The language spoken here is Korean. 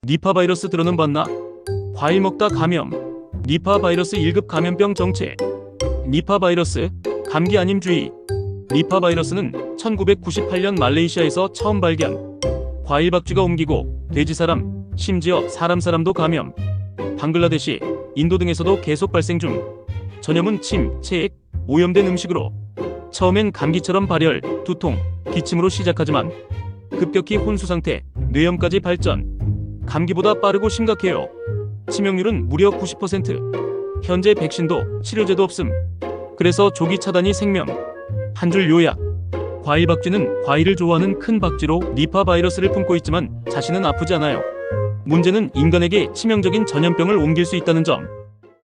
니파 바이러스 들어는 봤나? 과일 먹다 감염. 니파 바이러스 1급 감염병 정체. 니파 바이러스, 감기 아님 주의. 니파 바이러스는 1998년 말레이시아에서 처음 발견. 과일 박쥐가 옮기고 돼지 사람, 심지어 사람도 감염. 방글라데시, 인도 등에서도 계속 발생 중. 전염은 침, 체액, 오염된 음식으로. 처음엔 감기처럼 발열, 두통, 기침으로 시작하지만 급격히 혼수 상태, 뇌염까지 발전. 감기보다 빠르고 심각해요. 치명률은 무려 90%. 현재 백신도 치료제도 없음. 그래서 조기 차단이 생명. 한 줄 요약. 과일 박쥐는 과일을 좋아하는 큰 박쥐로 니파 바이러스를 품고 있지만 자신은 아프지 않아요. 문제는 인간에게 치명적인 전염병을 옮길 수 있다는 점.